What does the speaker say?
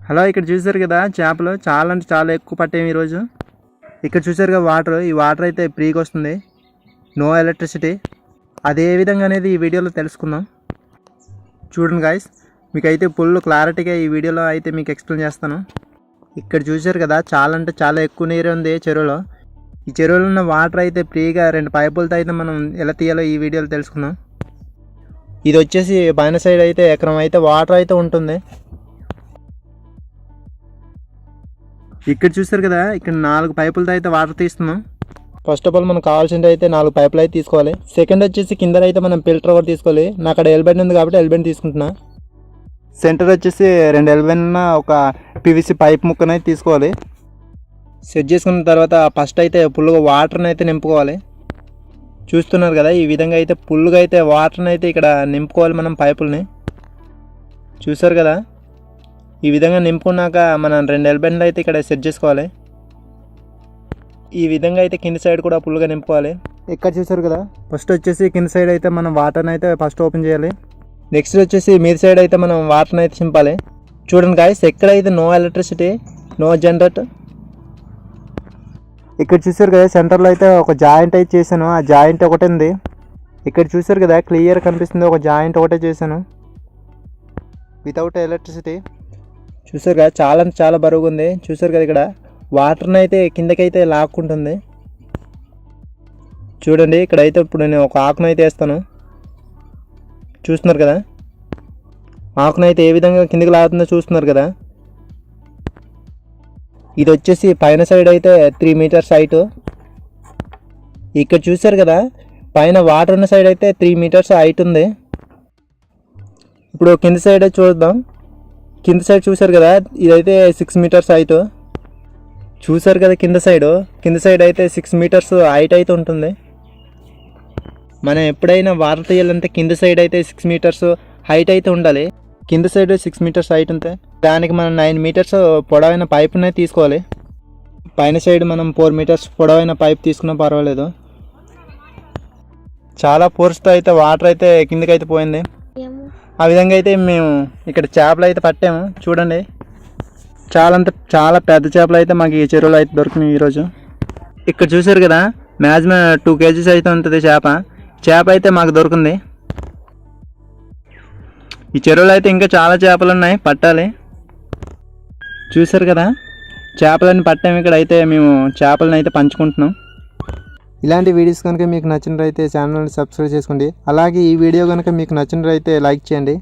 Hello, ఇక్కడ చూసారు కదా చేపలు చాలా అంటే చాలా ఎక్కువ పట్టాము ఈరోజు. ఇక్కడ చూసారు కదా వాటర్, ఈ వాటర్ అయితే ఫ్రీగా వస్తుంది, నో ఎలక్ట్రిసిటీ. అదే విధంగా అనేది ఈ వీడియోలో తెలుసుకుందాం. చూడండి గాయ్స్, మీకైతే ఫుల్ క్లారిటీగా ఈ వీడియోలో అయితే మీకు ఎక్స్ప్లెయిన్ చేస్తాను. ఇక్కడ చూసారు కదా చాలా అంటే చాలా ఎక్కువ నీరు ఉంది చెరువులో. ఈ చెరువులో ఉన్న వాటర్ అయితే ఫ్రీగా 2 పైపులతో అయితే మనం ఎలా తీయాలో ఈ వీడియోలో తెలుసుకుందాం. ఇది వచ్చేసి పైన సైడ్ అయితే ఎకరం అయితే వాటర్ అయితే ఉంటుంది. ఇక్కడ చూసారు కదా, ఇక్కడ 4 పైపులతో అయితే వాటర్ తీస్తున్నాం. ఫస్ట్ ఆఫ్ ఆల్ మనకు కావాల్సింది అయితే 4 పైపులు అయితే తీసుకోవాలి. సెకండ్ వచ్చేసి కింద అయితే మనం ఫిల్టర్ కూడా తీసుకోవాలి. నాకు అక్కడ ఎల్బెండ్ ఉంది కాబట్టి ఎల్బెండ్ తీసుకుంటున్నా. సెంటర్ వచ్చేసి 2 ఎల్బెండ్ ఒక పివిసి పైప్ ముక్కనైతే తీసుకోవాలి. సెట్ చేసుకున్న తర్వాత ఫస్ట్ అయితే ఫుల్గా వాటర్ని అయితే నింపుకోవాలి. చూస్తున్నారు కదా, ఈ విధంగా అయితే ఫుల్గా అయితే వాటర్ని అయితే ఇక్కడ నింపుకోవాలి మనం పైపుల్ని. చూసారు కదా, ఈ విధంగా నింపుకున్నాక మనం 2 ఎల్బెండ్లు అయితే ఇక్కడ సెట్ చేసుకోవాలి. ఈ విధంగా అయితే కింది సైడ్ కూడా ఫుల్గా నింపుకోవాలి. ఇక్కడ చూసారు కదా, ఫస్ట్ వచ్చేసి కింది సైడ్ అయితే మనం వాటర్ని అయితే ఫస్ట్ ఓపెన్ చేయాలి. నెక్స్ట్ వచ్చేసి మీద సైడ్ అయితే మనం వాటర్ని అయితే చింపాలి. చూడండి గాయ్స్, ఎక్కడైతే నో ఎలక్ట్రిసిటీ, నో జనరేటర్. ఇక్కడ చూసారు కదా, సెంటర్లో అయితే ఒక జాయింట్ అయితే చేశాను. ఆ జాయింట్ ఒకటి ఉంది. ఇక్కడ చూసారు కదా, క్లియర్ కనిపిస్తుంది, ఒక జాయింట్ ఒకటే చేశాను వితౌట్ ఎలక్ట్రిసిటీ. చూసారు కదా, చాలా అంటే చాలా బరువుగా ఉంది. చూసారు కదా, ఇక్కడ వాటర్ని అయితే కిందకైతే లాక్కుంటుంది. చూడండి, ఇక్కడైతే ఇప్పుడు నేను ఒక ఆకును అయితే వేస్తాను. చూస్తున్నారు కదా, ఆకునైతే ఏ విధంగా కిందకి లాగుతుందో చూస్తున్నారు కదా. ఇది వచ్చేసి పైన సైడ్ అయితే 3 మీటర్స్ హైట్. ఇక్కడ చూసారు కదా, పైన వాటర్ ఉన్న సైడ్ అయితే 3 మీటర్స్ హైట్ ఉంది. ఇప్పుడు కింద సైడ్ చూద్దాం. కింద సైడ్ చూసారు కదా, ఇదైతే 6 మీటర్స్ హైట్. చూసారు కదా, కింద సైడ్ అయితే 6 మీటర్స్ హైట్ అయితే ఉంటుంది. మనం ఎప్పుడైనా వాటర్ తీయాలంటే కింద సైడ్ అయితే 6 మీటర్స్ హైట్ అయితే ఉండాలి. కింద సైడ్ 6 మీటర్స్ హైట్ ఉంటే దానికి మనం 9 మీటర్స్ పొడవైన పైప్నే తీసుకోవాలి. పైన సైడ్ మనం 4 మీటర్స్ పొడవైన పైప్ తీసుకున్నా పర్వాలేదు. చాలా ఫోర్స్తో అయితే వాటర్ అయితే కిందకి అయితే పోయింది. ఆ విధంగా అయితే మేము ఇక్కడ చేపలు అయితే పట్టాము. చూడండి, చాలా పెద్ద చేపలు అయితే మాకు ఈ చెరువులో అయితే దొరికినాయి ఈరోజు. ఇక్కడ చూసారు కదా, మ్యాక్సిమం 2 కేజీస్ అయితే ఉంటుంది చేప అయితే మాకు దొరికింది. ఈ చెరువులో అయితే ఇంకా చాలా చేపలు ఉన్నాయి, పట్టాలి. చూసారు కదా, చేపలని పట్టాము. ఇక్కడ అయితే మేము చేపలను అయితే పంచుకుంటున్నాం. ఇలాంటి వీడియోస్ కనుక మీకు నచ్చినట్లయితే ఛానల్ని సబ్స్క్రైబ్ చేసుకోండి. అలాగే ఈ వీడియో కనుక మీకు నచ్చినట్లయితే లైక్ చేయండి.